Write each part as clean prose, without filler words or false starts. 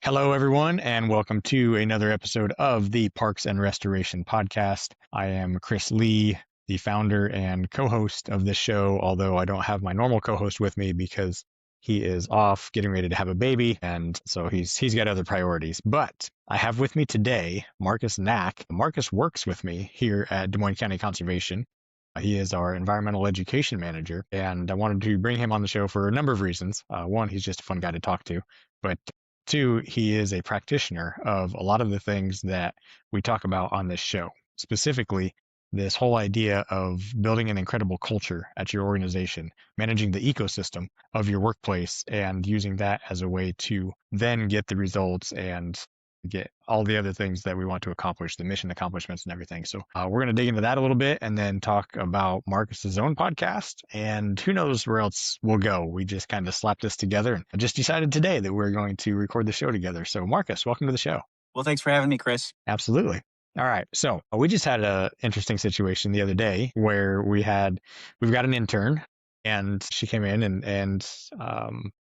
Hello, everyone, and welcome to another episode of the Parks and Restoration Podcast. I am Chris Lee, the founder and co-host of this show, although I don't have my normal co-host with me because he is off getting ready to have a baby, and so he's got other priorities. But I have with me today Marcus Nack. Marcus works with me here at Des Moines County Conservation. He is our environmental education manager, and I wanted to bring him on the show for a number of reasons. One, he's just a fun guy to talk to, but two, he is a practitioner of a lot of the things that we talk about on this show, specifically this whole idea of building an incredible culture at your organization, managing the ecosystem of your workplace, and using that as a way to then get the results and get all the other things that we want to accomplish, the mission accomplishments and everything. So we're going to dig into that a little bit and then talk about Marcus's own podcast, and who knows where else we'll go. We just kind of slapped this together and just decided today that we're going to record the show together. So Marcus, welcome to the show. Well, thanks for having me, Chris. Absolutely. All right. So we just had an interesting situation the other day where we've got an intern, and she came in and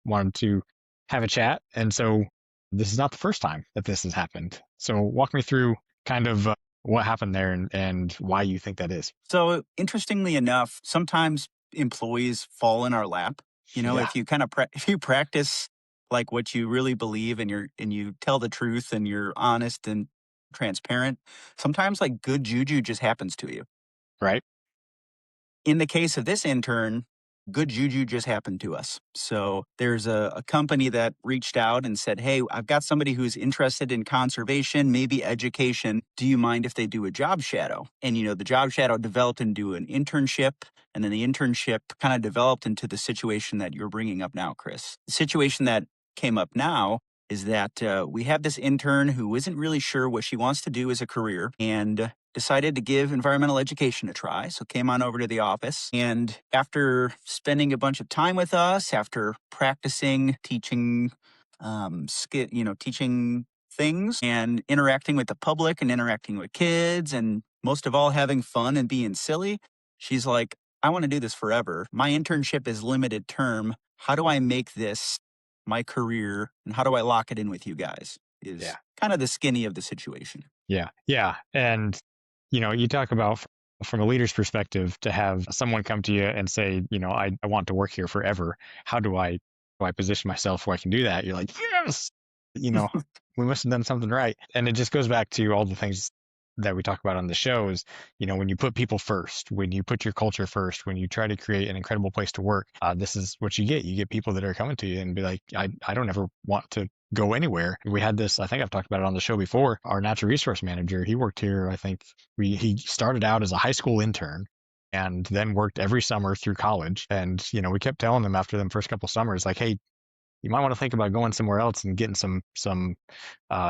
wanted to have a chat. And so this is not the first time that this has happened. So walk me through kind of what happened there and why you think that is. So, interestingly enough, sometimes employees fall in our lap. Yeah. If you if you practice like what you really believe and you tell the truth and you're honest and transparent, sometimes like good juju just happens to you. Right. In the case of this intern, good juju just happened to us. So there's a company that reached out and said, hey, I've got somebody who's interested in conservation, maybe education. Do you mind if they do a job shadow? And, the job shadow developed into an internship. And then the internship kind of developed into the situation that you're bringing up now, Chris. The situation that came up now is that we have this intern who isn't really sure what she wants to do as a career and decided to give environmental education a try. So came on over to the office. And after spending a bunch of time with us, after practicing teaching, teaching things and interacting with the public and interacting with kids, and most of all, having fun and being silly, she's like, I want to do this forever. My internship is limited term. How do I make this my career, and how do I lock it in with you guys? Is kind of the skinny of the situation. Yeah. Yeah. And you talk about from a leader's perspective to have someone come to you and say, I want to work here forever. How do I position myself where I can do that? You're like, yes, we must have done something right. And it just goes back to all the things that we talk about on the show is, when you put people first, when you put your culture first, when you try to create an incredible place to work, this is what you get. You get people that are coming to you and be like, I don't ever want to go anywhere. We had this, I think I've talked about it on the show before, our natural resource manager, he worked here, I think he started out as a high school intern and then worked every summer through college. And, we kept telling them after them first couple summers, like, hey, you might want to think about going somewhere else and getting some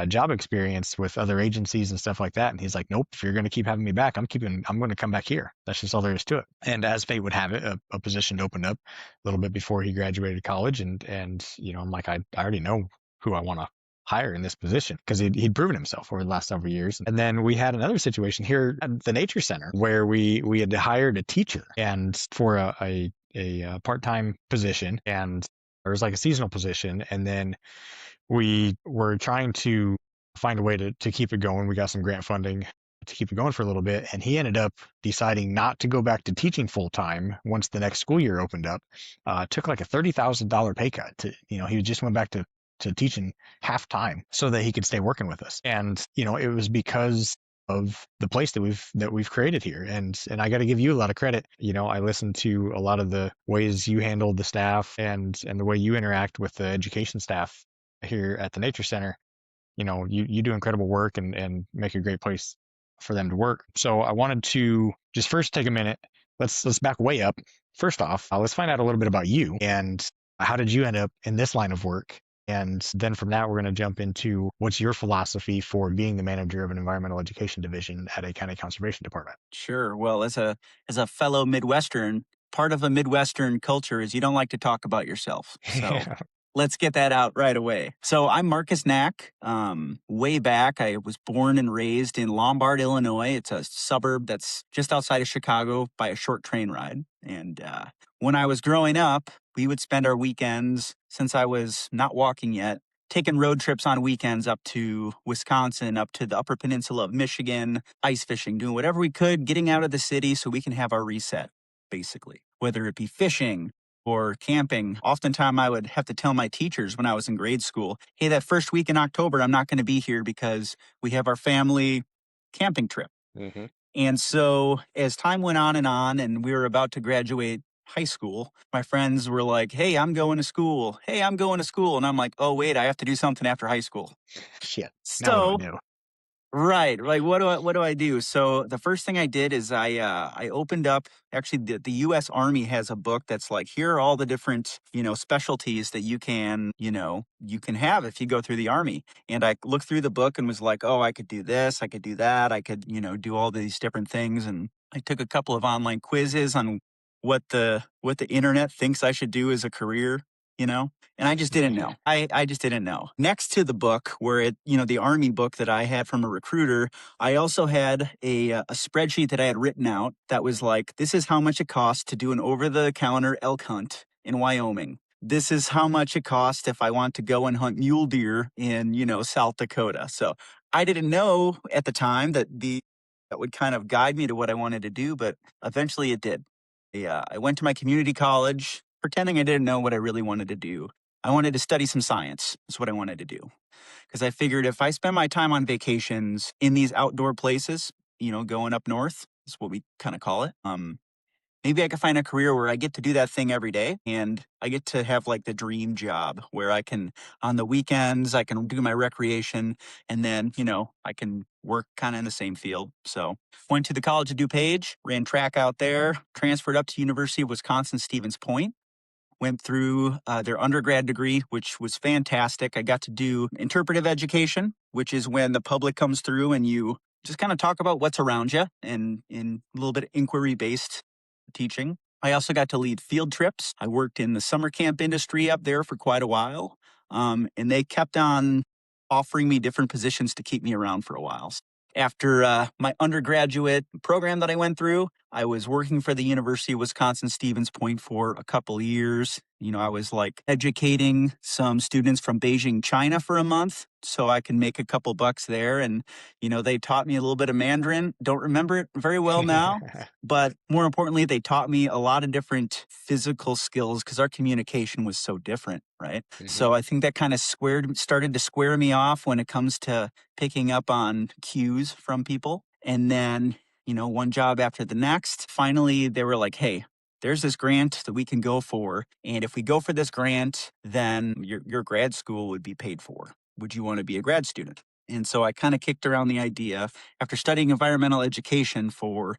job experience with other agencies and stuff like that. And he's like, nope, if you're going to keep having me back, I'm going to come back here. That's just all there is to it. And as fate would have it, a position opened up a little bit before he graduated college. And I'm like, I already know who I want to hire in this position because he'd proven himself over the last several years. And then we had another situation here at the Nature Center where we had hired a teacher and for a part-time position, and it was like a seasonal position. And then we were trying to find a way to keep it going. We got some grant funding to keep it going for a little bit. And he ended up deciding not to go back to teaching full time once the next school year opened up. Took like a $30,000 pay cut he just went back to teaching half time so that he could stay working with us. And, it was because of the place that we've created here. And I got to give you a lot of credit. I listened to a lot of the ways you handled the staff and the way you interact with the education staff here at the Nature Center. You do incredible work and make a great place for them to work. So I wanted to just first take a minute. Let's back way up. First off, let's find out a little bit about you and how did you end up in this line of work? And then from that, we're going to jump into what's your philosophy for being the manager of an environmental education division at a county conservation department. Sure. Well, as a fellow Midwestern, part of a Midwestern culture is you don't like to talk about yourself. So let's get that out right away. So I'm Marcus Nack. Way back, I was born and raised in Lombard, Illinois. It's a suburb that's just outside of Chicago by a short train ride. And when I was growing up, we would spend our weekends, since I was not walking yet, taking road trips on weekends up to Wisconsin, up to the Upper Peninsula of Michigan, ice fishing, doing whatever we could, getting out of the city so we can have our reset, basically. Whether it be fishing or camping. Oftentimes I would have to tell my teachers when I was in grade school, hey, that first week in October, I'm not going to be here because we have our family camping trip. Hmm. And so as time went on and we were about to graduate high school, my friends were like, hey, I'm going to school. Hey, I'm going to school. And I'm like, oh, wait, I have to do something after high school. Shit. Now what do I So do? right. Like, what do I do? So the first thing I did is I opened up. Actually, the U.S. Army has a book that's like, here are all the different specialties that you can have if you go through the Army. And I looked through the book and was like, oh, I could do this, I could do that, I could do all these different things. And I took a couple of online quizzes on what the internet thinks I should do as a career. You know, and I just didn't know. I just didn't know. Next to the book, the Army book that I had from a recruiter, I also had a spreadsheet that I had written out that was like, this is how much it costs to do an over the counter elk hunt in Wyoming. This is how much it costs if I want to go and hunt mule deer in, South Dakota. So I didn't know at the time that would kind of guide me to what I wanted to do, but eventually it did. Yeah, I went to my community college pretending I didn't know what I really wanted to do. I wanted to study some science. That's what I wanted to do. Because I figured if I spend my time on vacations in these outdoor places, going up north, is what we kind of call it. Maybe I could find a career where I get to do that thing every day and I get to have like the dream job where I can, on the weekends, I can do my recreation and then, I can work kind of in the same field. So went to the College of DuPage, ran track out there, transferred up to University of Wisconsin, Stevens Point, went through their undergrad degree, which was fantastic. I got to do interpretive education, which is when the public comes through and you just kind of talk about what's around you and in a little bit of inquiry based teaching. I also got to lead field trips. I worked in the summer camp industry up there for quite a while. And they kept on offering me different positions to keep me around for a while. After my undergraduate program that I went through, I was working for the University of Wisconsin Stevens Point for a couple of years. I was like educating some students from Beijing, China for a month so I can make a couple bucks there. And, they taught me a little bit of Mandarin. Don't remember it very well now. But more importantly, they taught me a lot of different physical skills because our communication was so different, right? Hmm. So I think that kind of started to square me off when it comes to picking up on cues from people. And then, one job after the next, finally they were like, hey, there's this grant that we can go for. And if we go for this grant, then your grad school would be paid for. Would you want to be a grad student? And so I kind of kicked around the idea after studying environmental education for,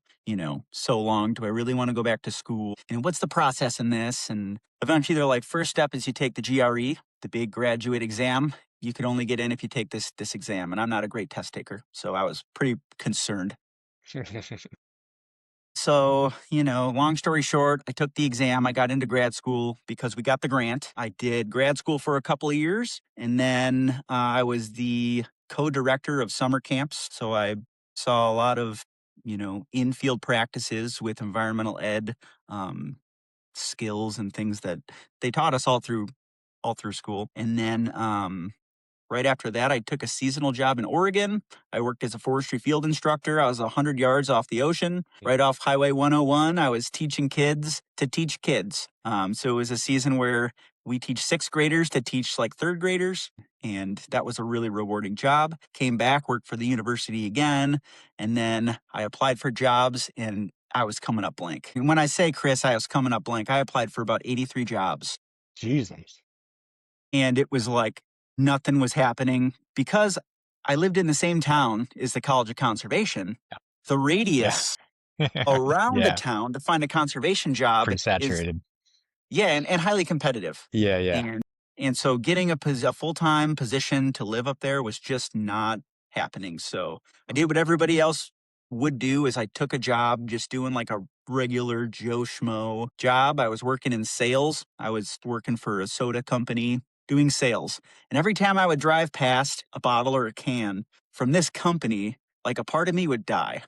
so long. Do I really want to go back to school? And what's the process in this? And eventually they're like, first step is you take the GRE, the big graduate exam. You can only get in if you take this exam. And I'm not a great test taker. So I was pretty concerned. So, long story short, I took the exam. I got into grad school because we got the grant. I did grad school for a couple of years, and then I was the co director of summer camps. So I saw a lot of, in field practices with environmental ed skills and things that they taught us all through school. And then right after that, I took a seasonal job in Oregon. I worked as a forestry field instructor. I was 100 yards off the ocean, right off Highway 101. I was teaching kids to teach kids. So it was a season where we teach sixth graders to teach like third graders. And that was a really rewarding job. Came back, worked for the university again. And then I applied for jobs and I was coming up blank. And when I say, Chris, I was coming up blank, I applied for about 83 jobs. Jesus. And it was like nothing was happening because I lived in the same town as the College of Conservation. The Yeah. radius around the Yeah. town to find a conservation job Pretty is, saturated. yeah, and highly competitive. Yeah. Yeah. And so getting a full-time position to live up there was just not happening. So I did what everybody else would do is I took a job just doing like a regular Joe Schmo job. I was working in sales. I was working for a soda company doing sales. And every time I would drive past a bottle or a can from this company, like a part of me would die.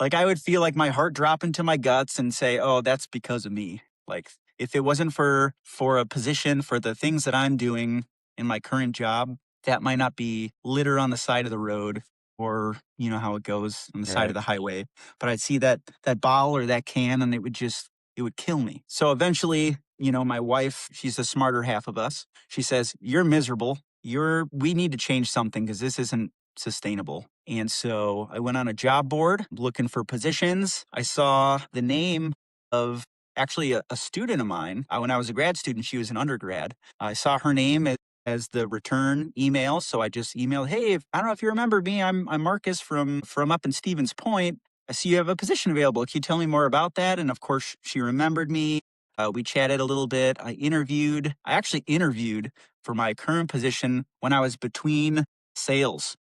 Like I would feel like my heart drop into my guts and say, "Oh, that's because of me." Like if it wasn't for a position for the things that I'm doing, in my current job, that might not be litter on the side of the road or you know how it goes on the side of Right. the highway. But I'd see that bottle or that can and it would kill me. So eventually, you know, my wife, she's the smarter half of us. She says, "You're miserable. We need to change something because this isn't sustainable." And so I went on a job board looking for positions. I saw the name of actually a student of mine. When I was a grad student, she was an undergrad. I saw her name as the return email. So I just emailed, "Hey, I don't know if you remember me. I'm Marcus from up in Stevens Point. I see you have a position available. Can you tell me more about that?" And of course, she remembered me. We chatted a little bit. I actually interviewed for my current position when I was between sales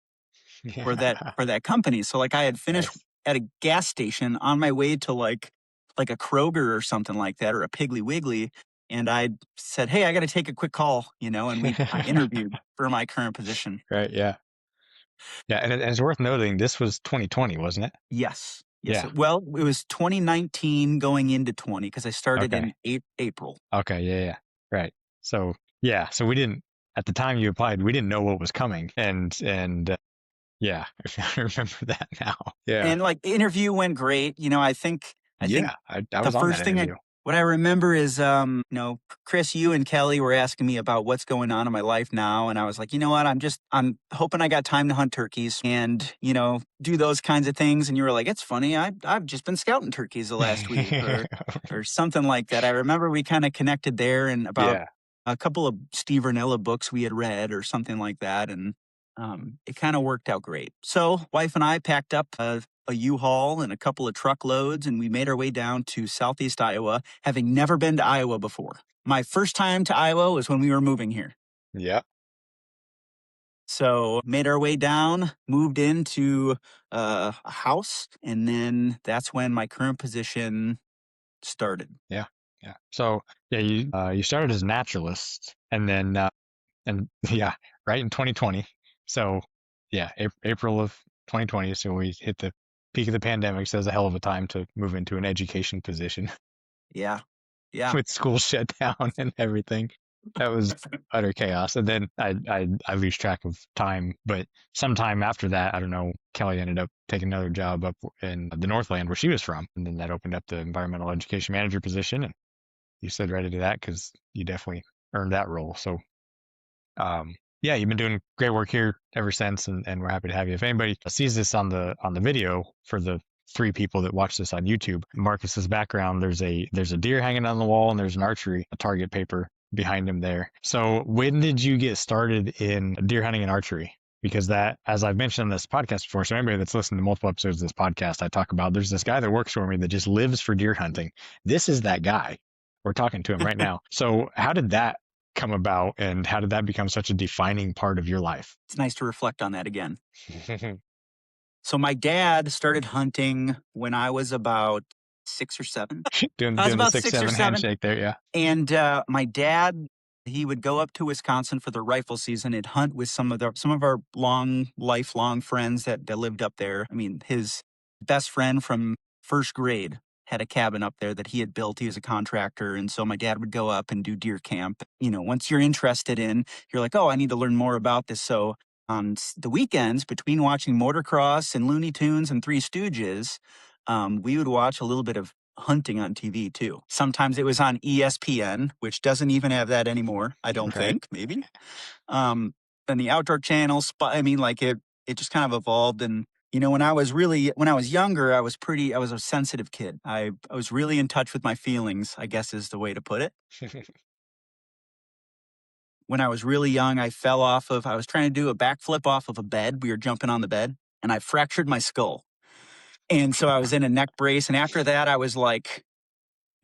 Yeah. for that company. So like I had finished Nice. at a gas station on my way to like a Kroger or something like that or a Piggly Wiggly. And I said, "Hey, I got to take a quick call," you know, and I interviewed for my current position. Right. Yeah. Yeah. And it's worth noting this was 2020, wasn't it? Yes. Yes. Yeah. Well, it was 2019 going into 20 because I started Okay. in April. Okay. Yeah. Yeah. Right. So yeah. So we didn't at the time you applied, we didn't know what was coming, and yeah, I remember that now. Yeah. And like the interview went great. You know, I think Yeah. I the was on that first thing interview. what I remember is you know, Chris, you and Kelly were asking me about what's going on in my life now. And I was like, you know what, I'm hoping I got time to hunt turkeys and, you know, do those kinds of things. And you were like, "It's funny, I've just been scouting turkeys the last week," or something like that. I remember we kind of connected there and about Yeah. a couple of Steve Rinella books we had read or something like that. And it kind of worked out great. So, wife and I packed up a U-Haul and a couple of truckloads, and we made our way down to Southeast Iowa, having never been to Iowa before. My first time to Iowa was when we were moving here. Yeah. So, made our way down, moved into a house, and then that's when my current position started. Yeah. Yeah. So yeah, you started as a naturalist, and then and yeah, right in 2020. So yeah, April of 2020. So we hit the peak of the pandemic. So it was a hell of a time to move into an education position Yeah. Yeah. with school shut down and everything. That was utter chaos. And then I lose track of time, but sometime after that, I don't know, Kelly ended up taking another job up in the Northland where she was from, and then that opened up the environmental education manager position, and you said right into that because you definitely earned that role. So yeah, you've been doing great work here ever since, and we're happy to have you. If anybody sees this on the video for the three people that watch this on YouTube, Marcus's background, there's a deer hanging on the wall, and there's an archery, a target paper behind him there. So when did you get started in deer hunting and archery? Because that, as I've mentioned on this podcast before, so anybody that's listened to multiple episodes of this podcast, I talk about there's this guy that works for me that just lives for deer hunting. This is that guy. We're talking to him right now. So how did that come about, and how did that become such a defining part of your life? It's nice to reflect on that again. So, my dad started hunting when I was about 6 or 7. doing I was doing the about six six or seven seven. handshake there, yeah. And my dad, he would go up to Wisconsin for the rifle season and hunt with some of our lifelong friends that lived up there. I mean, his best friend from first grade had a cabin up there that he had built. He was a contractor, and so my dad would go up and do deer camp. You know, once you're interested in, you're like, "Oh, I need to learn more about this." So on the weekends between watching motocross and Looney Tunes and Three Stooges, we would watch a little bit of hunting on TV too. Sometimes it was on ESPN, which doesn't even have that anymore, I don't Right. think, maybe. Um, and the outdoor channels, I mean, like it just kind of evolved. And, you know, when I was younger, I was a sensitive kid. I was really in touch with my feelings, I guess is the way to put it. When I was really young, I was trying to do a backflip off of a bed. We were jumping on the bed and I fractured my skull. And so I was in a neck brace. And after that, I was like,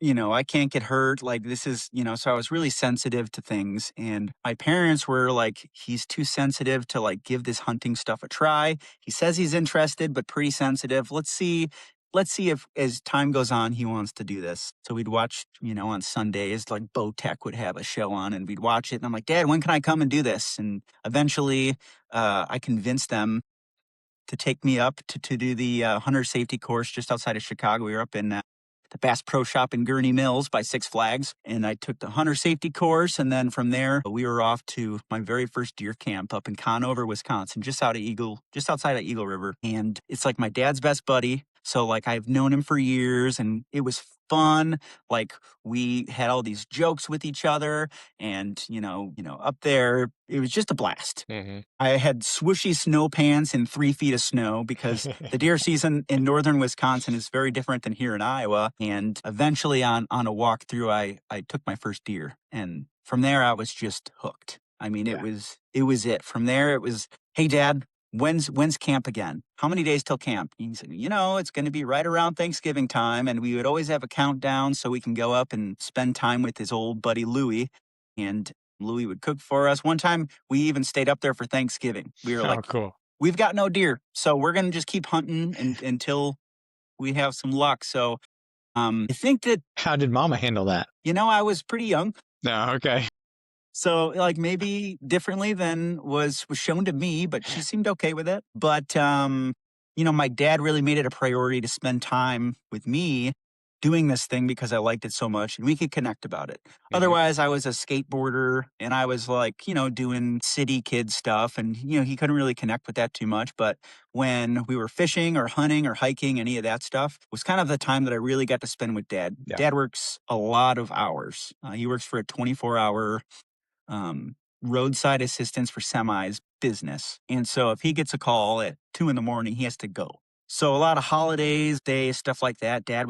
you know, I can't get hurt. Like, this is, you know, so I was really sensitive to things. And my parents were like, "He's too sensitive to like give this hunting stuff a try. He says he's interested, but pretty sensitive. Let's see if as time goes on, he wants to do this." So we'd watch, you know, on Sundays, like Bowtech would have a show on and we'd watch it. And I'm like, "Dad, when can I come and do this?" And eventually I convinced them to take me up to do the hunter safety course just outside of Chicago. We were up in the Bass Pro Shop in Gurney Mills by Six Flags. And I took the hunter safety course. And then from there, we were off to my very first deer camp up in Conover, Wisconsin, just outside of Eagle River. And it's like my dad's best buddy. So like I've known him for years and it was fun. Like we had all these jokes with each other and up there, it was just a blast. Hmm. I had swooshy snow pants and 3 feet of snow because the deer season in northern Wisconsin is very different than here in Iowa. And eventually on a walk through, I took my first deer. And from there I was just hooked. I mean, Yeah. it was it. From there it was, hey dad, when's camp again? How many days till camp? He said, it's going to be right around Thanksgiving time. And we would always have a countdown so we can go up and spend time with his old buddy Louie. And Louis would cook for us. One time we even stayed up there for Thanksgiving. We were Oh, like, cool. we've got no deer, so we're going to just keep hunting until we have some luck. So I think that, How did Mama handle that? I was pretty young. No, okay. So like maybe differently than was shown to me, but she seemed okay with it. But my dad really made it a priority to spend time with me doing this thing because I liked it so much and we could connect about it. Hmm. Otherwise, I was a skateboarder and I was like, doing city kid stuff and he couldn't really connect with that too much, but when we were fishing or hunting or hiking, any of that stuff was kind of the time that I really got to spend with dad. Yeah. Dad works a lot of hours. He works for a 24-hour roadside assistance for semis business. And so if he gets a call at 2 in the morning, he has to go. So a lot of holidays, days, stuff like that. Dad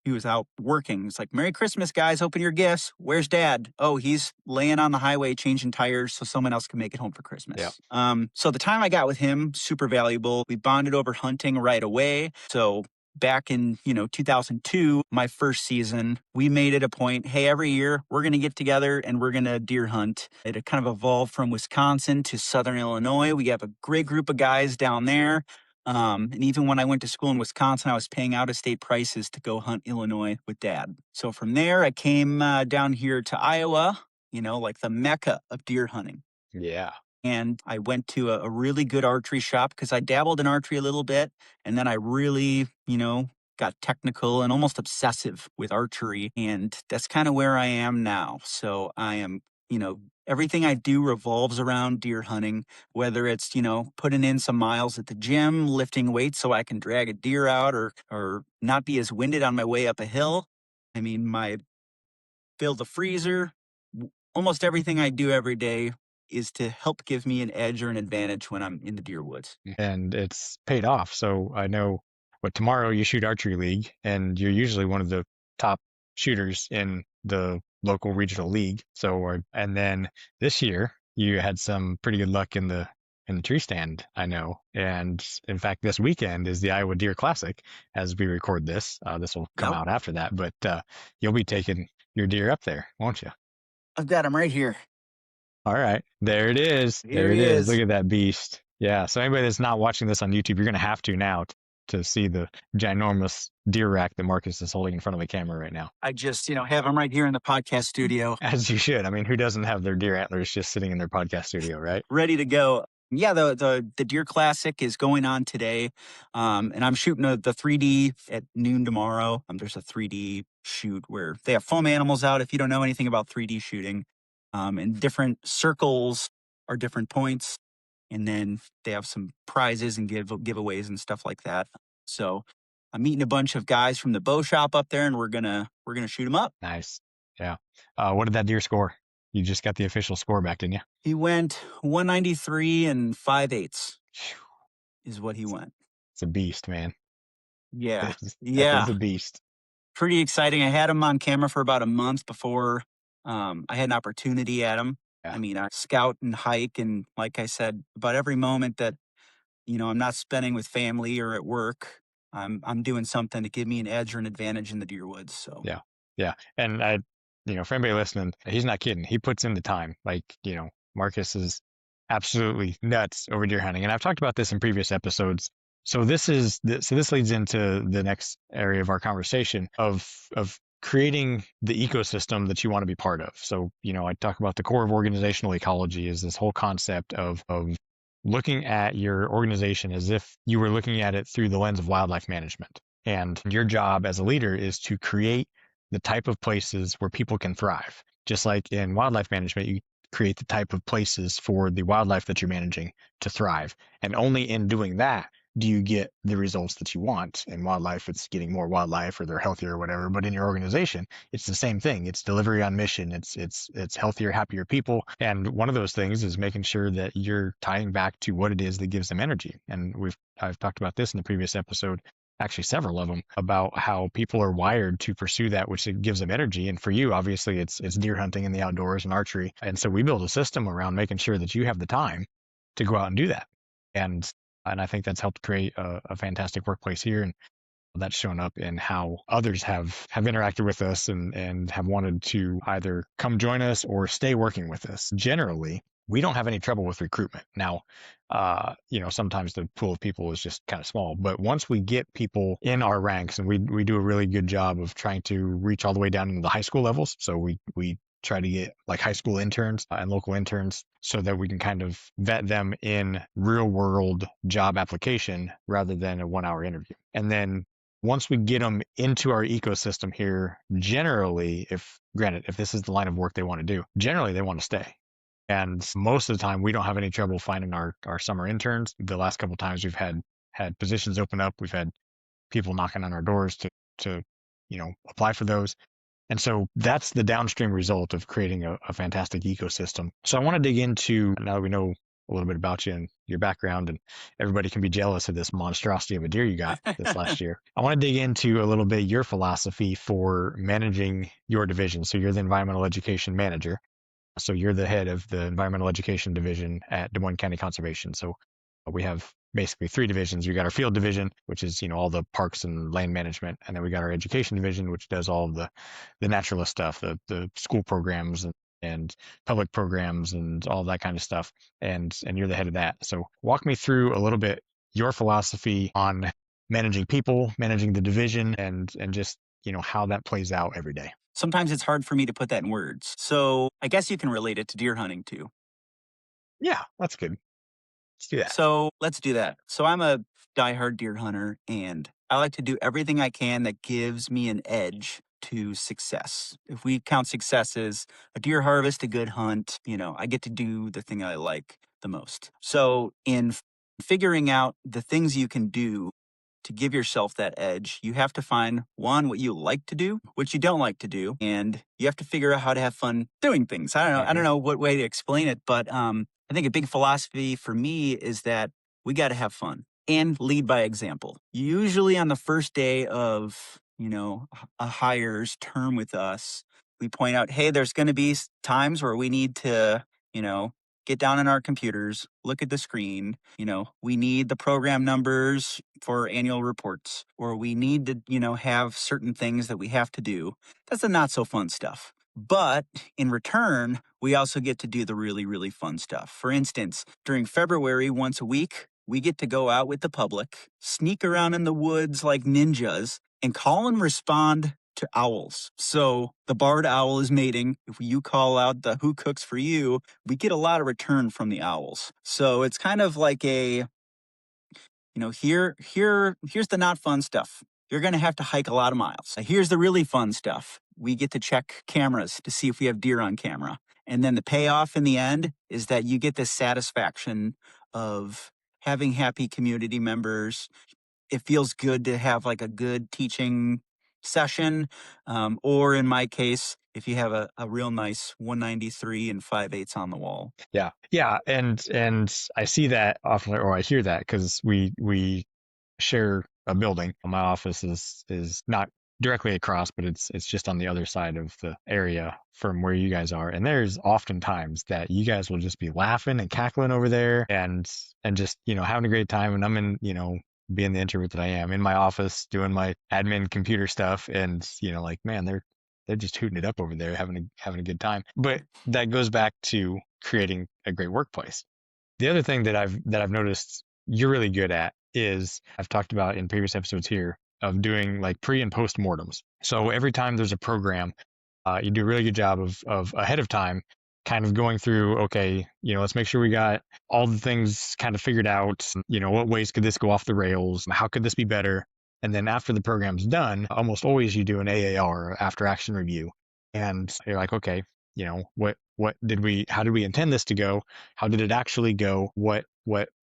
he was out working. It's like, Merry Christmas, guys. Open your gifts. Where's dad? Oh, he's laying on the highway changing tires so someone else can make it home for Christmas. Yeah. So the time I got with him, super valuable. We bonded over hunting right away. So back in 2002, my first season, we made it a point, hey, every year we're going to get together and we're going to deer hunt. It had kind of evolved from Wisconsin to southern Illinois. We have a great group of guys down there. And even when I went to school in Wisconsin, I was paying out of state prices to go hunt Illinois with dad. So from there, I came down here to Iowa, like the mecca of deer hunting. Yeah. And I went to a really good archery shop because I dabbled in archery a little bit. And then I really, got technical and almost obsessive with archery. And that's kind of where I am now. So I am, everything I do revolves around deer hunting, whether it's, putting in some miles at the gym, lifting weights so I can drag a deer out or not be as winded on my way up a hill. I mean, fill the freezer, almost everything I do every day is to help give me an edge or an advantage when I'm in the deer woods. And it's paid off. So I know tomorrow you shoot archery league and you're usually one of the top shooters in the local regional league. And then this year you had some pretty good luck in the tree stand, I know. And in fact, this weekend is the Iowa Deer Classic as we record this. This will come out after that, but you'll be taking your deer up there, won't you? I've got him right here. All right. There it is. Here There it he is. is. Look at that beast. Yeah. So anybody that's not watching this on YouTube, you're going to have to now to see the ginormous deer rack that Marcus is holding in front of the camera right now. I just, have him right here in the podcast studio. As you should. I mean, who doesn't have their deer antlers just sitting in their podcast studio, right? Ready to go. Yeah, the Deer Classic is going on today, and I'm shooting the 3D at noon tomorrow. There's a 3D shoot where they have foam animals out. If you don't know anything about 3D shooting, and different circles are different points, and then they have some prizes and giveaways and stuff like that. So I'm meeting a bunch of guys from the bow shop up there, and we're gonna shoot them up. Nice. Yeah. What did that deer score? You just got the official score back, didn't you? He went 193 and 5/8 is what he went. It's a beast, man. Yeah. That is a beast. Pretty exciting. I had him on camera for about a month before I had an opportunity at him. Yeah. I mean, I scout and hike. And like I said, about every moment that, I'm not spending with family or at work, I'm doing something to give me an edge or an advantage in the deer woods. So Yeah. Yeah. And for anybody listening, he's not kidding. He puts in the time. Like, Marcus is absolutely nuts over deer hunting. And I've talked about this in previous episodes. So this leads into the next area of our conversation of creating the ecosystem that you want to be part of. So, I talk about the core of organizational ecology is this whole concept of looking at your organization as if you were looking at it through the lens of wildlife management. And your job as a leader is to create the type of places where people can thrive. Just like in wildlife management, you create the type of places for the wildlife that you're managing to thrive. And only in doing that do you get the results that you want. In wildlife, it's getting more wildlife or they're healthier or whatever. But in your organization, it's the same thing. It's delivery on mission. It's healthier, happier people. And one of those things is making sure that you're tying back to what it is that gives them energy. And I've talked about this in the previous episode, actually several of them, about how people are wired to pursue that which gives them energy. And for you, obviously, it's deer hunting in the outdoors and archery. And so we build a system around making sure that you have the time to go out and do that. And I think that's helped create a fantastic workplace here. And that's shown up in how others have interacted with us and have wanted to either come join us or stay working with us. Generally, we don't have any trouble with recruitment. Now, sometimes the pool of people is just kind of small, but once we get people in our ranks, and we do a really good job of trying to reach all the way down into the high school levels. So we try to get like high school interns and local interns so that we can kind of vet them in real world job application rather than a 1 hour interview. And then once we get them into our ecosystem here, generally, if this is the line of work they want to do, generally they want to stay. And most of the time, we don't have any trouble finding our summer interns. The last couple of times we've had positions open up, we've had people knocking on our doors to apply for those. And so that's the downstream result of creating a fantastic ecosystem. So I want to dig into, now that we know a little bit about you and your background, and everybody can be jealous of this monstrosity of a deer you got this last year. I want to dig into a little bit your philosophy for managing your division. So you're the environmental education manager. So you're the head of the environmental education division at Des Moines County Conservation. So we have basically 3 divisions. We got our field division, which is, all the parks and land management. And then we got our education division, which does all of the naturalist stuff, the school programs and public programs and all that kind of stuff. And you're the head of that. So walk me through a little bit your philosophy on managing people, managing the division, and just, how that plays out every day. Sometimes it's hard for me to put that in words. So I guess you can relate it to deer hunting too. Yeah, that's good. Let's do that. So let's do that. So I'm a diehard deer hunter and I like to do everything I can that gives me an edge to success. If we count success as a deer harvest, a good hunt, I get to do the thing I like the most. So in figuring out the things you can do to give yourself that edge, you have to find one, what you like to do, what you don't like to do, and you have to figure out how to have fun doing things. I don't know what way to explain it, but I think a big philosophy for me is that we got to have fun and lead by example. Usually on the first day of, a hire's term with us, we point out, hey, there's going to be times where we need to, get down on our computers, look at the screen. We need the program numbers for annual reports, or we need to, have certain things that we have to do. That's the not so fun stuff. But in return, we also get to do the really, really fun stuff. For instance, during February, once a week, we get to go out with the public, sneak around in the woods like ninjas, and call and respond to owls. So the barred owl is mating. If you call out the who cooks for you, we get a lot of return from the owls. So it's kind of like a, here's the not fun stuff. You're going to have to hike a lot of miles. Here's the really fun stuff. We get to check cameras to see if we have deer on camera. And then the payoff in the end is that you get this satisfaction of having happy community members. It feels good to have like a good teaching session. Or in my case, if you have a real nice 193 and 5/8 on the wall. Yeah. Yeah. And I see that often, or I hear that because we share a building. My office is not directly across, but it's just on the other side of the area from where you guys are. And there's often times that you guys will just be laughing and cackling over there and just, having a great time. And I'm in, being the introvert that I am, in my office doing my admin computer stuff, and like, man, they're just hooting it up over there, having a good time. But that goes back to creating a great workplace. The other thing that I've noticed you're really good at is, I've talked about in previous episodes here, of doing like pre and post mortems. So every time there's a program, you do a really good job of ahead of time kind of going through, okay, let's make sure we got all the things kind of figured out. What ways could this go off the rails? How could this be better? And then after the program's done, almost always you do an AAR, after action review. And you're like, okay, what did we, how did we intend this to go? How did it actually go? What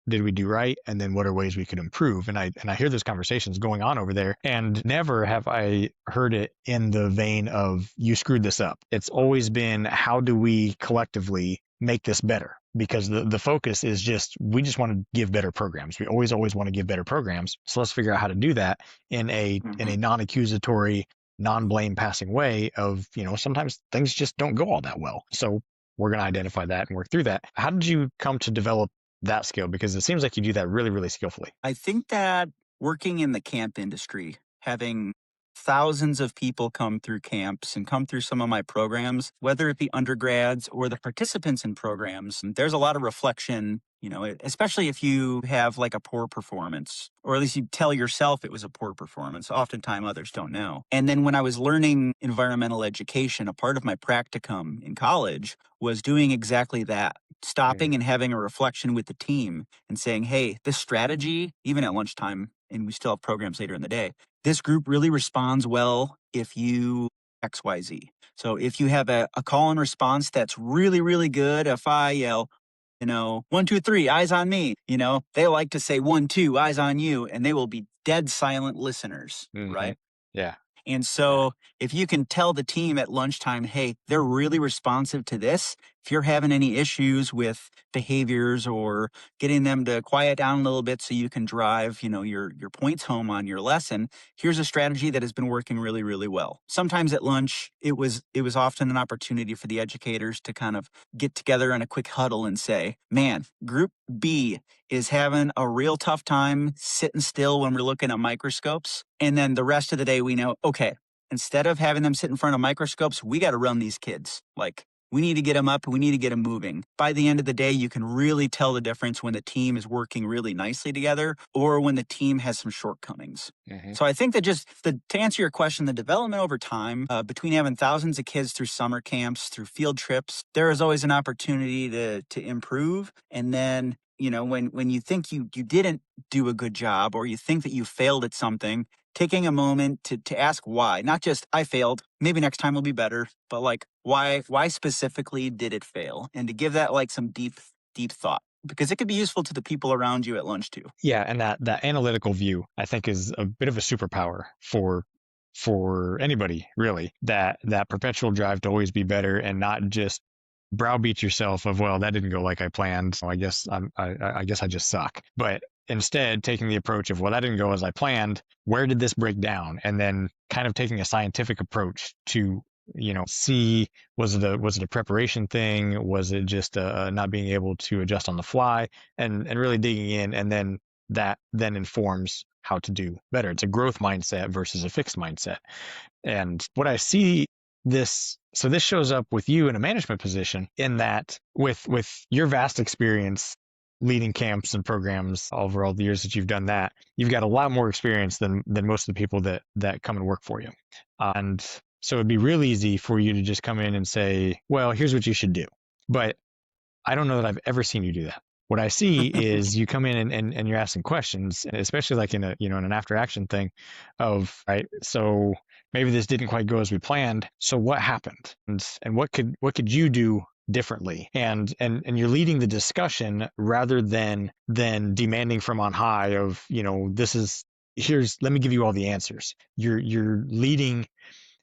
did we do right? And then what are ways we could improve? And I hear those conversations going on over there, and never have I heard it in the vein of you screwed this up. It's always been, how do we collectively make this better? Because the focus is just, we just want to give better programs. We always want to give better programs. So let's figure out how to do that in a non-accusatory, non-blame passing way of, sometimes things just don't go all that well. So we're going to identify that and work through that. How did you come to develop that skill? Because it seems like you do that really, really skillfully. I think that working in the camp industry, having thousands of people come through camps and come through some of my programs, whether it be undergrads or the participants in programs, there's a lot of reflection, especially if you have like a poor performance, or at least you tell yourself it was a poor performance. Oftentimes others don't know. And then when I was learning environmental education, a part of my practicum in college was doing exactly that, stopping and having a reflection with the team and saying, hey, this strategy, even at lunchtime, and we still have programs later in the day, this group really responds well if you XYZ. So if you have a call and response that's really, really good, if I yell, 1, 2, 3, eyes on me, they like to say 1, 2, eyes on you, and they will be dead silent listeners, Mm-hmm. right? Yeah. And Yeah. so if you can tell the team at lunchtime, hey, they're really responsive to this. If you're having any issues with behaviors or getting them to quiet down a little bit so you can drive, your points home on your lesson, here's a strategy that has been working really, really well. Sometimes at lunch, it was often an opportunity for the educators to kind of get together in a quick huddle and say, man, group B is having a real tough time sitting still when we're looking at microscopes. And then the rest of the day, we know, okay, instead of having them sit in front of microscopes, we got to run these kids. Like, we need to get them up. We need to get them moving. By the end of the day, you can really tell the difference when the team is working really nicely together or when the team has some shortcomings. Mm-hmm. So I think that to answer your question, the development over time, between having thousands of kids through summer camps, through field trips, there is always an opportunity to improve. And then, when you think you didn't do a good job, or you think that you failed at something, taking a moment to ask why, not just I failed, maybe next time will be better, but like why specifically did it fail? And to give that like some deep, deep thought, because it could be useful to the people around you at lunch too. Yeah, and that analytical view, I think, is a bit of a superpower for anybody, really. That perpetual drive to always be better, and not just browbeat yourself of, well, that didn't go like I planned, so I guess I just suck. But instead, taking the approach of, well, that didn't go as I planned. Where did this break down? And then kind of taking a scientific approach to, see, was it a preparation thing? Was it just not being able to adjust on the fly? And really digging in, and then that then informs how to do better. It's a growth mindset versus a fixed mindset. And what I see, this shows up with you in a management position, in that with your vast experience leading camps and programs over all the years that you've done that, you've got a lot more experience than most of the people that come and work for you. And so it'd be real easy for you to just come in and say, well, here's what you should do. But I don't know that I've ever seen you do that. What I see is you come in and you're asking questions, especially like in an after action thing of, right, so maybe this didn't quite go as we planned. So what happened? And what could you do differently? And you're leading the discussion rather than demanding from on high of, let me give you all the answers. You're leading,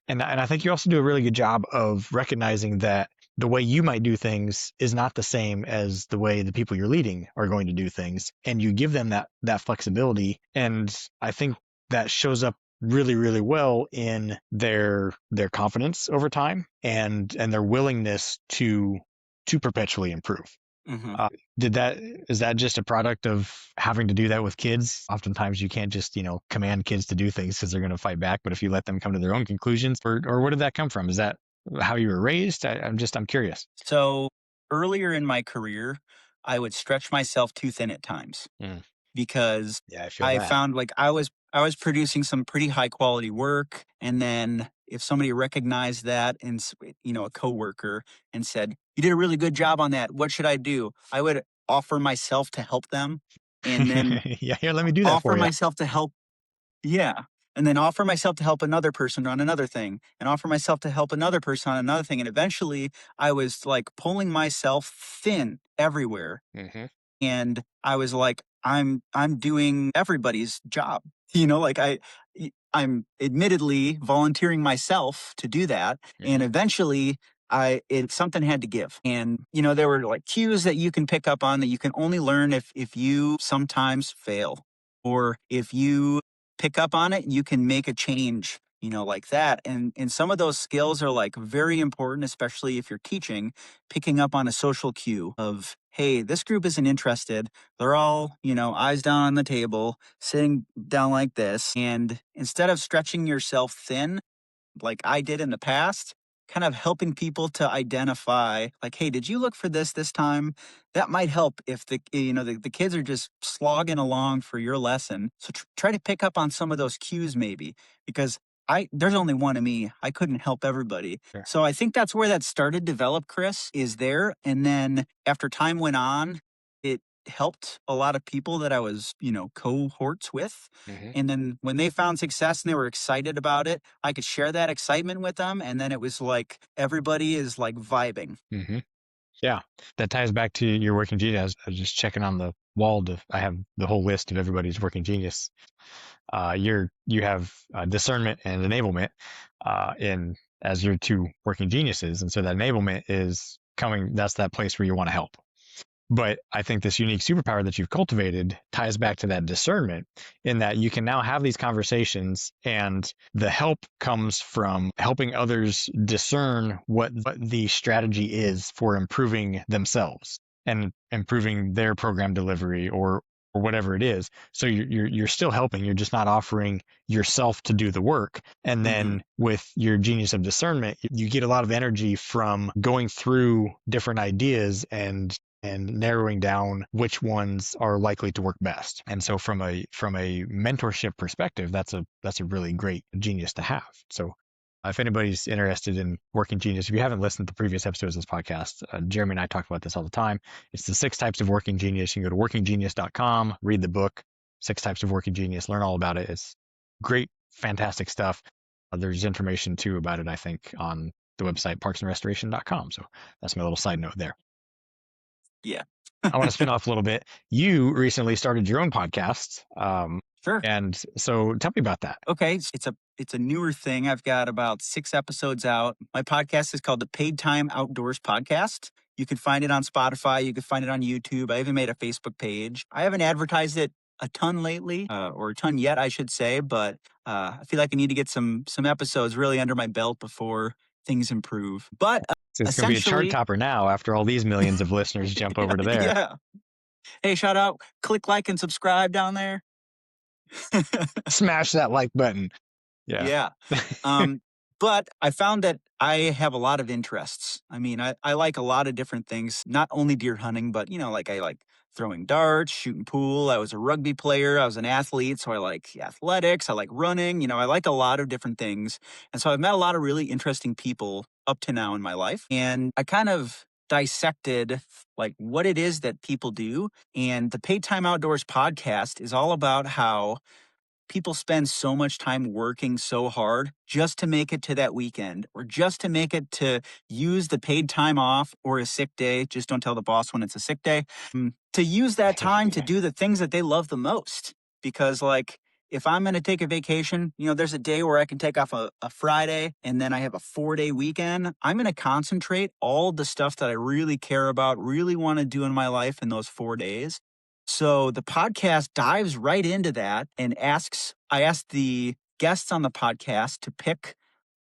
and I think you also do a really good job of recognizing that the way you might do things is not the same as the way the people you're leading are going to do things. And you give them that flexibility. And I think that shows up really, really well in their confidence over time, and their willingness to perpetually improve. Mm-hmm. Uh, is that just a product of having to do that with kids? Oftentimes you can't just, command kids to do things because they're going to fight back. But if you let them come to their own conclusions, or where did that come from? Is that how you were raised? I'm curious. So earlier in my career, I would stretch myself too thin at times Mm. because Yeah, I feel I that. found like I was producing some pretty high quality work, and then if somebody recognized that, and a coworker, and said, "You did a really good job on that. What should I do?" I would offer myself to help them, and then Yeah, here, let me do that offer for you. myself to help. Yeah. And then offer myself to help another person on another thing and offer myself to help another person on another thing. And eventually I was like pulling myself thin everywhere. Hmm. And I was like, I'm doing everybody's job. Like I'm admittedly volunteering myself to do that. And Hmm. eventually something had to give. And there were like cues that you can pick up on that you can only learn if you sometimes fail, or if you pick up on it, you can make a change, like that. And some of those skills are like very important, especially if you're teaching, picking up on a social cue of, hey, this group isn't interested. They're all, eyes down on the table, sitting down like this. And instead of stretching yourself thin, like I did in the past, kind of helping people to identify, like, hey, did you look for this time? That might help if the kids are just slogging along for your lesson. So try to pick up on some of those cues maybe, because there's only one of me. I couldn't help everybody. Sure. So I think that's where that started to develop, Chris, is there. And then after time went on, it helped a lot of people that I was, cohorts with. Hmm. And then when they found success and they were excited about it, I could share that excitement with them. And then it was like everybody is like vibing. Hmm. Yeah, that ties back to your working genius. I was just checking on the wall. I have the whole list of everybody's working genius. You have discernment and enablement in as your two working geniuses, and so that enablement is coming. That's that place where you want to help. But I think this unique superpower that you've cultivated ties back to that discernment, in that you can now have these conversations, and the help comes from helping others discern what the strategy is for improving themselves and improving their program delivery, or whatever it is. So you're still helping. You're just not offering yourself to do the work. And Hmm. then with your genius of discernment, you get a lot of energy from going through different ideas and narrowing down which ones are likely to work best. And so from a mentorship perspective, that's a really great genius to have. So if anybody's interested in working genius, if you haven't listened to previous episodes of this podcast, Jeremy and I talk about this all the time. It's the 6 types of working genius. You can go to workinggenius.com, read the book, 6 types of working genius, learn all about it. It's great, fantastic stuff. There's information too about it, I think, on the website parksandrestoration.com. So that's my little side note there. Yeah. I want to spin off a little bit. You recently started your own podcast. Sure. And so tell me about that. Okay. It's a newer thing. I've got about 6 episodes out. My podcast is called the Paid Time Outdoors Podcast. You can find it on Spotify. You can find it on YouTube. I even made a Facebook page. I haven't advertised it a ton lately, or a ton yet, I should say, but I feel like I need to get some episodes really under my belt before things improve. But So it's going to be a chart essentially, topper now after all these millions of listeners jump over to there. yeah. Hey, shout out, click like and subscribe down there. Smash that like button. Yeah. Yeah. Um, but I found that I have a lot of interests. I mean, I like a lot of different things, not only deer hunting, but, like I like throwing darts, shooting pool. I was a rugby player. I was an athlete. So I like athletics. I like running. I like a lot of different things. And so I've met a lot of really interesting people up to now in my life. And I kind of dissected like what it is that people do. And the Paid Time Outdoors podcast is all about how people spend so much time working so hard just to make it to that weekend, or just to make it to use the paid time off or a sick day. Just don't tell the boss when it's a sick day. To use that time to do the things that they love the most. Because, like, if I'm going to take a vacation, there's a day where I can take off a Friday and then I have a 4-day weekend. I'm going to concentrate all the stuff that I really care about, really want to do in my life in those 4 days. So the podcast dives right into that and I asked the guests on the podcast to pick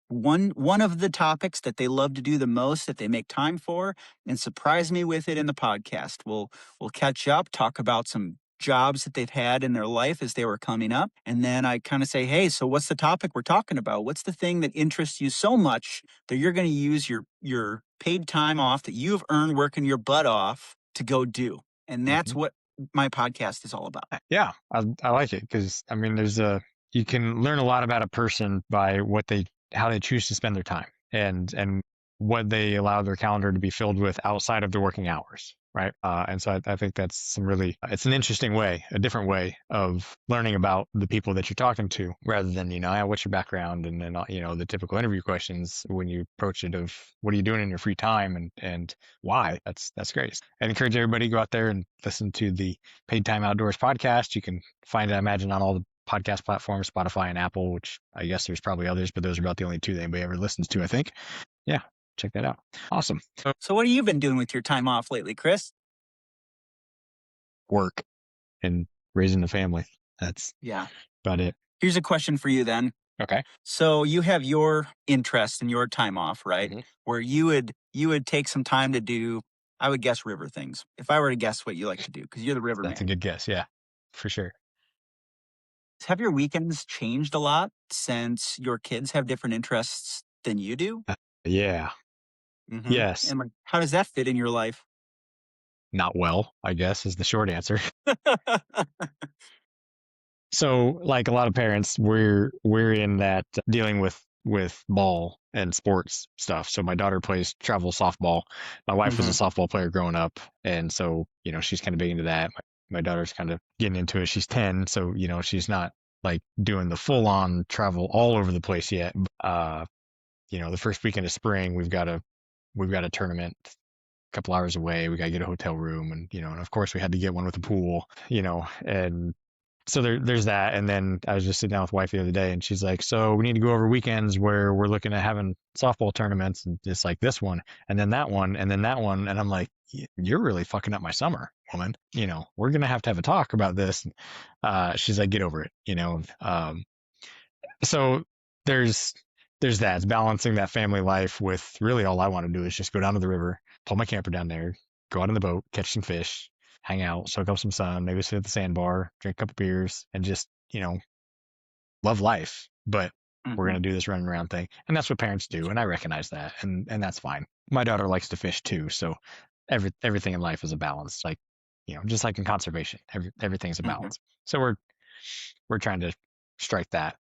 one of the topics that they love to do the most, that they make time for, and surprise me with it in the podcast. We'll catch up, talk about some jobs that they've had in their life as they were coming up, and then I kind of say, hey, so what's the topic we're talking about? What's the thing that interests you so much that you're going to use your paid time off that you've earned working your butt off to go do? And that's Mhm. what my podcast is all about. Yeah, I like it because I mean, you can learn a lot about a person by how they choose to spend their time, and what they allow their calendar to be filled with outside of their working hours, right? And so I think that's some really, it's an interesting way, a different way of learning about the people that you're talking to, rather than, what's your background, and then, the typical interview questions when you approach it of what are you doing in your free time, and why. That's great. I encourage everybody to go out there and listen to the Paid Time Outdoors podcast. You can find it, I imagine, on all the podcast platforms, Spotify and Apple, which I guess there's probably others, but those are about the only two that anybody ever listens to, I think. Yeah, check that out. Awesome. So, what have you been doing with your time off lately, Chris? Work and raising a family. That's Yeah. about it. Here's a question for you then. Okay. So you have your interest and your time off, right? Mm-hmm. Where you would take some time to do, I would guess, river things. If I were to guess what you like to do, because you're the river That's a man. good guess. Yeah, for sure. Have your weekends changed a lot since your kids have different interests than you do? Yeah. Yes. And like, how does that fit in your life? Not well, I guess, is the short answer. So, like a lot of parents, we're in that dealing with ball and sports stuff. So my daughter plays travel softball. My wife was a hmm softball player growing up, and so she's kind of big into that. My daughter's kind of getting into it. She's 10, so she's not like doing the full on travel all over the place yet. The first weekend of spring, we've got a tournament a couple hours away. We got to get a hotel room, and of course we had to get one with a pool, and so there's that. And then I was just sitting down with wife the other day, and she's like, so we need to go over weekends where we're looking at having softball tournaments, and just like this one, and then that one, and then that one. And I'm like, you're really fucking up my summer, woman. We're going to have a talk about this. She's like, get over it. So there's that. It's balancing that family life with really all I want to do is just go down to the river, pull my camper down there, go out on the boat, catch some fish, hang out, soak up some sun, maybe sit at the sandbar, drink a couple beers, and just love life. But we're hmm gonna do this running around thing, and that's what parents do, and I recognize that, and that's fine. My daughter likes to fish too, so everything in life is a balance. Like just like in conservation, everything's a hmm balance. So we're trying to strike that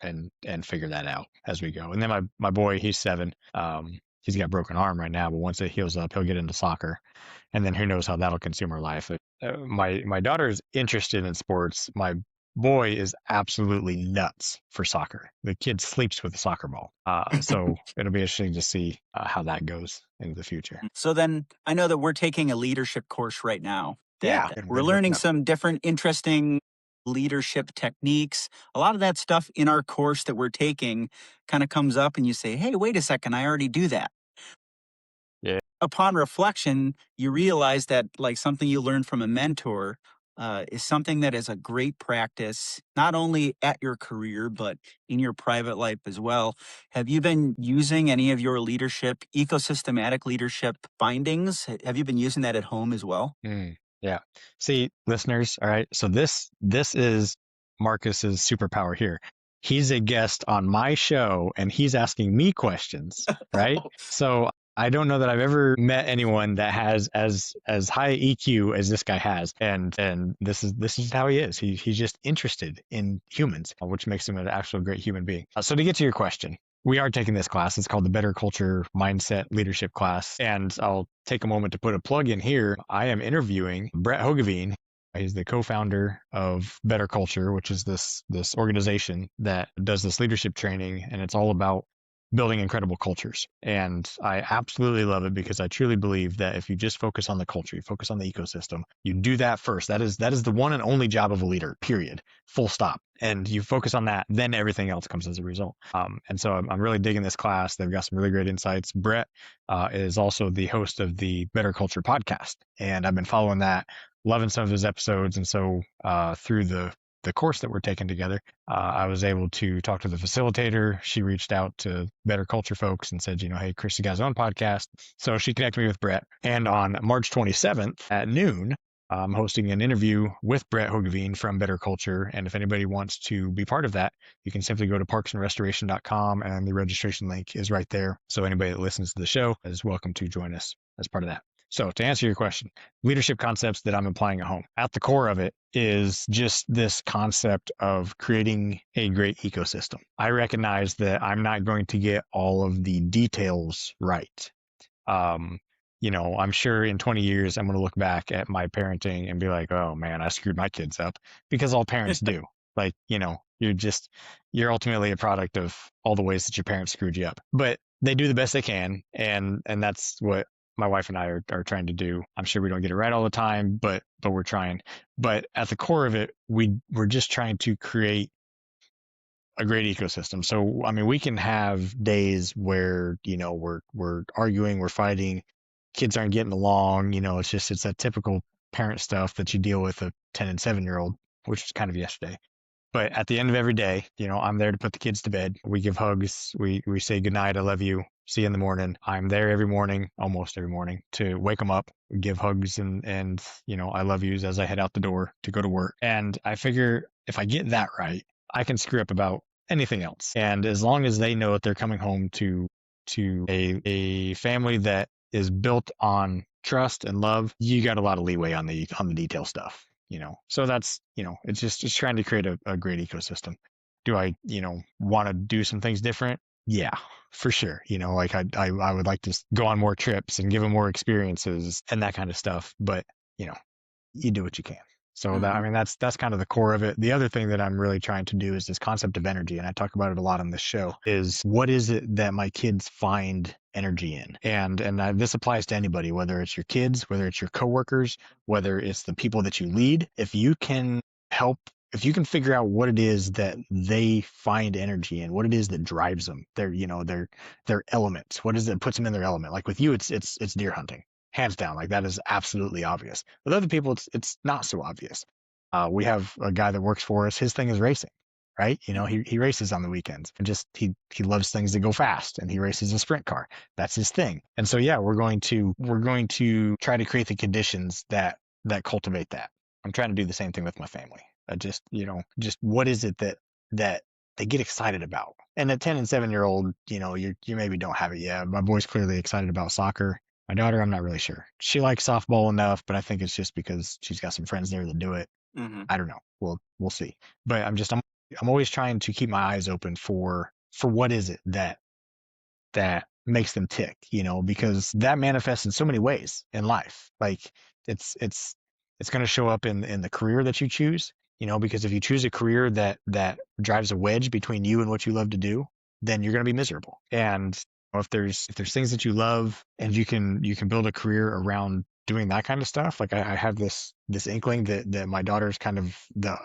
and figure that out as we go. And then my boy, he's 7. He's got a broken arm right now, but once it heals up, he'll get into soccer, and then who knows how that'll consume our life. My daughter is interested in sports. My boy is absolutely nuts for soccer. The kid sleeps with a soccer ball. So it'll be interesting to see how that goes into the future. So then I know that we're taking a leadership course right now, that Yeah, and we're been hooking learning up. some different interesting leadership techniques. A lot of that stuff in our course that we're taking kind of comes up and you say, hey, wait a second, I already do that. Yeah. Upon reflection, you realize that like something you learned from a mentor is something that is a great practice, not only at your career, but in your private life as well. Have you been using any of your leadership, ecosystematic leadership findings? Have you been using that at home as well? Yeah. See, listeners, all right. So this is Marcus's superpower here. He's a guest on my show and he's asking me questions, right? So I don't know that I've ever met anyone that has as high EQ as this guy has. And this is how he is. He's just interested in humans, which makes him an actual great human being. So to get to your question, we are taking this class. It's called the Better Culture Mindset Leadership class. And I'll take a moment to put a plug in here. I am interviewing Brett Hogeveen. He's the co-founder of Better Culture, which is this organization that does this leadership training, and it's all about building incredible cultures. And I absolutely love it because I truly believe that if you just focus on the culture, you focus on the ecosystem, you do that first. That is the one and only job of a leader, period. Full stop. And you focus on that, then everything else comes as a result. And so I'm really digging this class. They've got some really great insights. Brett is also the host of the Better Culture podcast, and I've been following that, loving some of his episodes. And so through the course that we're taking together, I was able to talk to the facilitator. She reached out to Better Culture folks and said, hey, Chris has got his own podcast. So she connected me with Brett. And on March 27th at noon, I'm hosting an interview with Brett Hogeveen from Better Culture. And if anybody wants to be part of that, you can simply go to parksandrestoration.com and the registration link is right there. So anybody that listens to the show is welcome to join us as part of that. So to answer your question, leadership concepts that I'm applying at home, at the core of it is just this concept of creating a great ecosystem. I recognize that I'm not going to get all of the details right. Um, I'm sure in 20 years, I'm going to look back at my parenting and be like, oh man, I screwed my kids up, because all parents do. Like, you're ultimately a product of all the ways that your parents screwed you up, but they do the best they can. And that's what my wife and I are trying to do. I'm sure we don't get it right all the time, but we're trying. But at the core of it, we're just trying to create a great ecosystem. So I mean, we can have days where we're arguing, we're fighting, kids aren't getting along. It's that typical parent stuff that you deal with a 10 and 7 year old, which is kind of yesterday. But at the end of every day, I'm there to put the kids to bed. We give hugs. We say goodnight. I love you. See you in the morning. I'm there every morning, almost every morning, to wake them up, give hugs and I love yous as I head out the door to go to work. And I figure if I get that right, I can screw up about anything else. And as long as they know that they're coming home to a family that is built on trust and love, you got a lot of leeway on the detail stuff. So that's it's trying to create a great ecosystem. Do I want to do some things different? Yeah, for sure. Like I would like to go on more trips and give them more experiences and that kind of stuff, but you know you do what you can. So that, I Mhm. mean, that's kind of the core of it. The other thing that I'm really trying to do is this concept of energy, and I talk about it a lot on this show. Is what is it that my kids find energy in? This applies to anybody, whether it's your kids, whether it's your coworkers, whether it's the people that you lead. Help, if you can figure out what it is that they find energy in, what it is that drives them, their elements, what is it that puts them in their element? Like with you, it's deer hunting, hands down. Like that is absolutely obvious. With other people, it's not so obvious. We have a guy that works for us. His thing is racing, right? Mhm. He races on the weekends, and just he loves things that go fast, and he races a sprint car. That's his thing. And so yeah, we're going to try to create the conditions that cultivate that. I'm trying to do the same thing with my family. Just what is it that they get excited about? And a 10 and 7 year old, you maybe don't have it yet. My boy's clearly excited about soccer. My daughter, I'm not really sure. She likes softball enough, but I think it's just because she's got some friends there that do it. Mhm. I don't know. We'll see. But I'm always trying to keep my eyes open for what is it that makes them tick, because that manifests in so many ways in life. Like it's it's it's going to show up in the career that you choose, because if you choose a career that drives a wedge between you and what you love to do, then you're going to be miserable. And if there's things that you love and you can build a career around doing that kind of stuff, like I have this inkling that my daughter's kind of the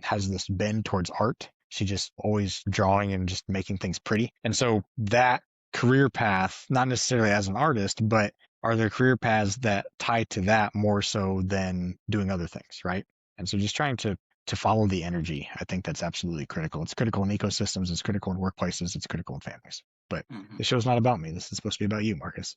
has this bend towards art. She's just always drawing and just making things pretty. And so that career path, not necessarily as an artist, but are there career paths that tie to that more so than doing other things, right? And so just trying to follow the energy, I think that's absolutely critical. It's critical in ecosystems, it's critical in workplaces, it's critical in families. But Mhm. the show's not about me. This is supposed to be about you, Marcus.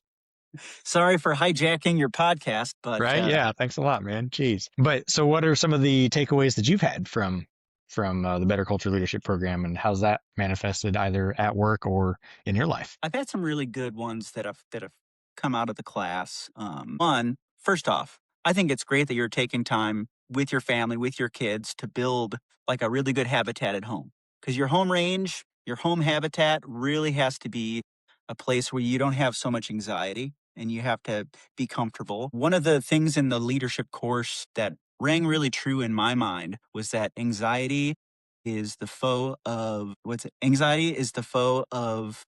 Sorry for hijacking your podcast, but Right? Yeah. Thanks a lot, man. Jeez. But so, what are some of the takeaways that you've had from the Better Culture Leadership Program, and how's that manifested either at work or in your life? I've had some really good ones that have come out of the class. One, first off, I think it's great that you're taking time with your family, with your kids, to build like a really good habitat at home. Because your home range, your home habitat really has to be a place where you don't have so much anxiety and you have to be comfortable. One of the things in the leadership course that rang really true in my mind was that anxiety is the foe of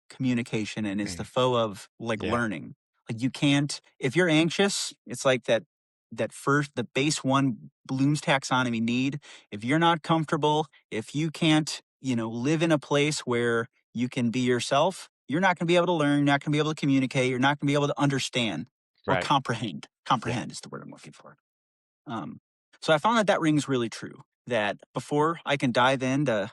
communication and is the Mm, foe of like yeah. learning. Like you can't, if you're anxious, it's like the base one Bloom's taxonomy need. If you're not comfortable, if you can't, live in a place where you can be yourself, you're not going to be able to learn, you're not going to be able to communicate, you're not going to be able to understand or Right. comprehend. Yeah. Comprehend is the word I'm looking for. Um, so I found that rings really true. That before I can dive into,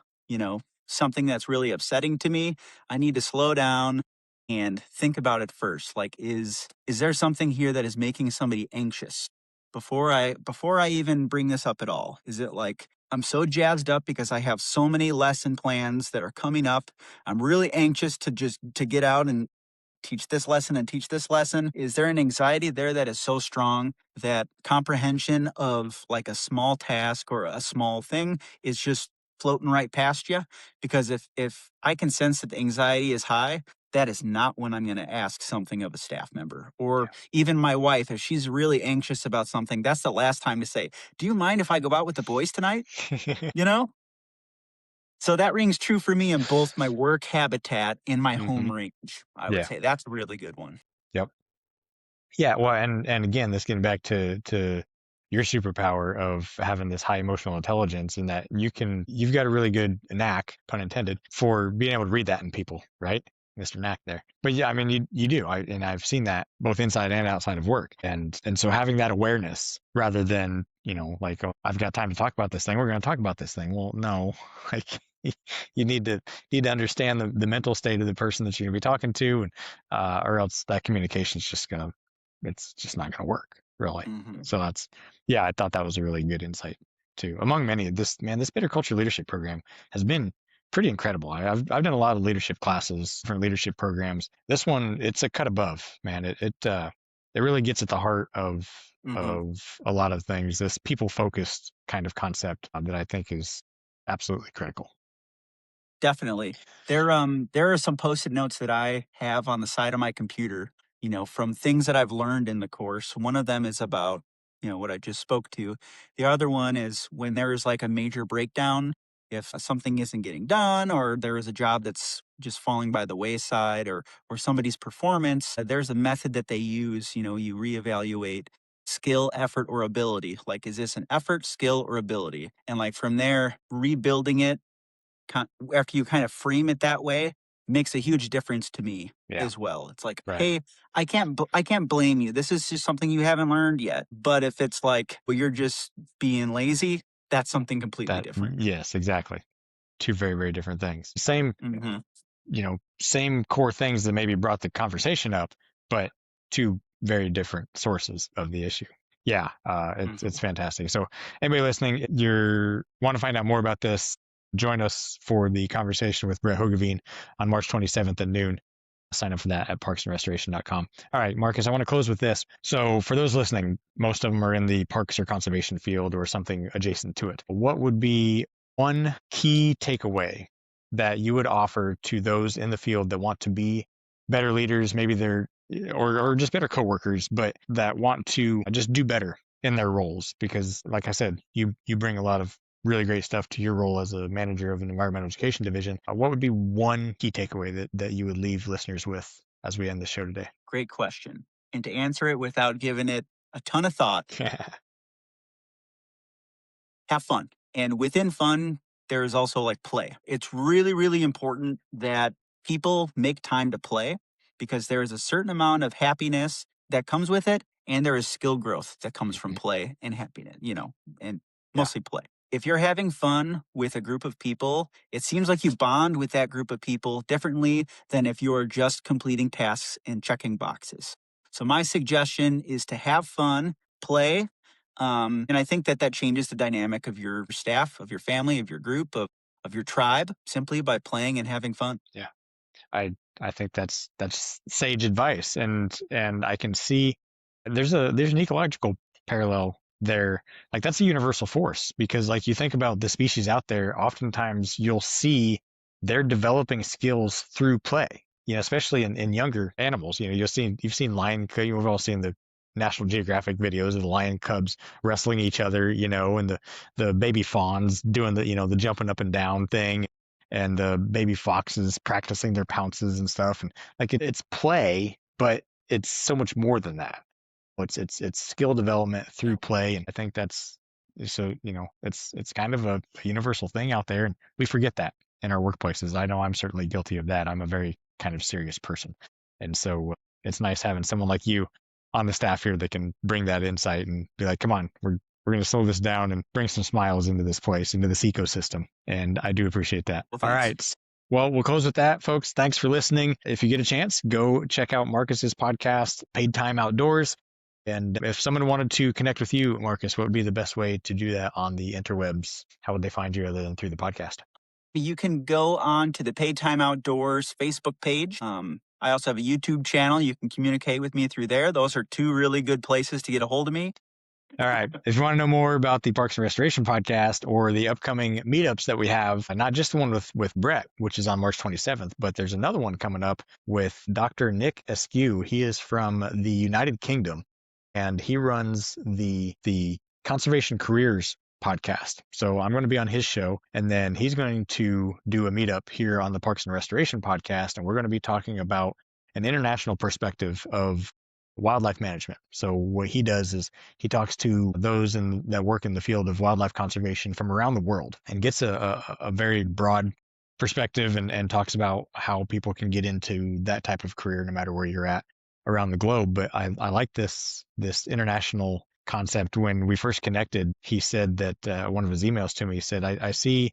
something that's really upsetting to me, I need to slow down and think about it first. Like, is there something here that is making somebody anxious? Before I even bring this up at all, is it like I'm so jazzed up because I have so many lesson plans that are coming up. I'm really anxious to get out and teach this lesson and teach this lesson? Is there an anxiety there that is so strong that comprehension of like a small task or a small thing is just floating right past you? Because if I can sense that the anxiety is high, that is not when I'm going to ask something of a staff member. Or Yeah. even my wife, if she's really anxious about something, that's the last time to say, "Do you mind if I go out with the boys tonight?" You know? So that rings true for me in both my work habitat and my home Hmm. range. I would Yeah. say that's a really good one. Yep. Yeah, well, and again, this getting back to your superpower of having this high emotional intelligence, and that you've got a really good knack, pun intended, for being able to read that in people, right, Mr. Knack there. But yeah, I mean, you do, and I've seen that both inside and outside of work, and so having that awareness rather than like, oh, I've got time to talk about this thing, we're going to talk about this thing. Well, no, like you need to understand the mental state of the person that you're going to be talking to, and or else that communication is just gonna it's just not going to work really. Hmm. So yeah, I thought that was a really good insight too. Among many, this Bitter Culture Leadership Program has been pretty incredible. I've done a lot of leadership classes, different leadership programs. This one, it's a cut above, man. It really gets at the heart Hmm. of a lot of things. This people focused kind of concept that I think is absolutely critical. Definitely. There are some Post-it notes that I have on the side of my computer, from things that I've learned in the course. One of them is about, what I just spoke to. The other one is when there is like a major breakdown, if something isn't getting done or there is a job that's just falling by the wayside or somebody's performance, there's a method that they use, you reevaluate skill, effort, or ability. Like, is this an effort, skill, or ability? And like from there, rebuilding it after you kind of frame it that way makes a huge difference to me Yeah, as well. It's like, right. hey, I can't blame you. This is just something you haven't learned yet. But if it's like, well, you're just being lazy, that's something completely That different. yes, exactly. Two very, very different things. Same, Hmm. same core things that maybe brought the conversation up, but two very different sources of the issue. Yeah, it's Hmm. fantastic. So anybody listening, you want to find out more about this, join us for the conversation with Brett Hogeveen on March 27th at noon. Sign up for that at parksandrestoration.com. All right, Marcus, I want to close with this. So for those listening, most of them are in the parks or conservation field or something adjacent to it. What would be one key takeaway that you would offer to those in the field that want to be better leaders, maybe they're or just better coworkers, but that want to just do better in their roles? Because like I said, you bring a lot of really great stuff to your role as a manager of an environmental education division. What would be one key takeaway that you would leave listeners with as we end the show today? Great question. And to answer it without giving it a ton of thought, have fun. And within fun, there is also like play. It's really, really important that people make time to play because there is a certain amount of happiness that comes with it. And there is skill growth that comes from Mhm. play and happiness, and Yeah. mostly play. If you're having fun with a group of people, it seems like you bond with that group of people differently than if you're just completing tasks and checking boxes. So, my suggestion is to have fun, play, and I think that that changes the dynamic of your staff, of your family, of your group, of your tribe, simply by playing and having fun. Yeah. I think that's sage advice, and I can see there's an ecological parallel there. Like that's a universal force because like you think about the species out there, oftentimes you'll see they're developing skills through play. Especially in younger animals. You've seen you've all seen the National Geographic videos of the lion cubs wrestling each other, and the baby fawns doing the jumping up and down thing, and the baby foxes practicing their pounces and stuff. And like it's play, but it's so much more than that. It's skill development through play, and I think that's so it's kind of a universal thing out there, and we forget that in our workplaces. I know I'm certainly guilty of that. I'm a very kind of serious person, and so it's nice having someone like you on the staff here that can bring that insight and be like, come on, we're going to slow this down and bring some smiles into this place, into this ecosystem. And I do appreciate that. Well, All thanks. right. Well, we'll close with that, folks. Thanks for listening. If you get a chance, go check out Marcus's podcast, Paid Time Outdoors. And if someone wanted to connect with you, Marcus, what would be the best way to do that on the interwebs? How would they find you other than through the podcast? You can go on to the Paid Time Outdoors Facebook page. I also have a YouTube channel. You can communicate with me through there. Those are two really good places to get a hold of me. All right. If you want to know more about the Parks and Restoration podcast or the upcoming meetups that we have, not just the one with Brett, which is on March 27th, but there's another one coming up with Dr. Nick Askew. He is from the United Kingdom and he runs the Conservation Careers podcast. So I'm going to be on his show and then he's going to do a meetup here on the Parks and Restoration podcast. And we're going to be talking about an international perspective of wildlife management. So what he does is he talks to those that work in the field of wildlife conservation from around the world and gets a very broad perspective and talks about how people can get into that type of career no matter where you're at around the globe. But I like this international concept. When we first connected, he said that one of his emails to me said, I see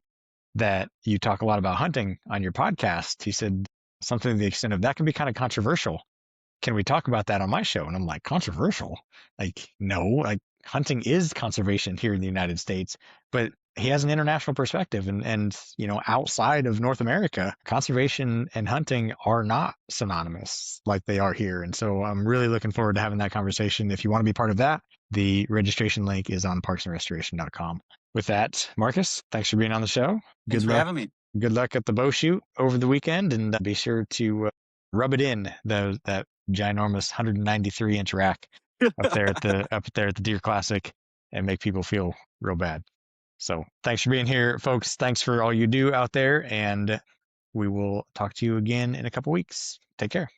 that you talk a lot about hunting on your podcast. He said something to the extent of that can be kind of controversial. Can we talk about that on my show? And I'm like, controversial? Like, no, like hunting is conservation here in the United States, but he has an international perspective and outside of North America, conservation and hunting are not synonymous like they are here. And so I'm really looking forward to having that conversation. If you want to be part of that, the registration link is on parksandrestoration.com. With that, Marcus, thanks for being on the show. Thanks Good for luck. having me. Good luck at the bow shoot over the weekend, and be sure to rub it in that ginormous 193-inch rack up there at the Deer Classic and make people feel real bad. So thanks for being here, folks. Thanks for all you do out there, and we will talk to you again in a couple weeks. Take care.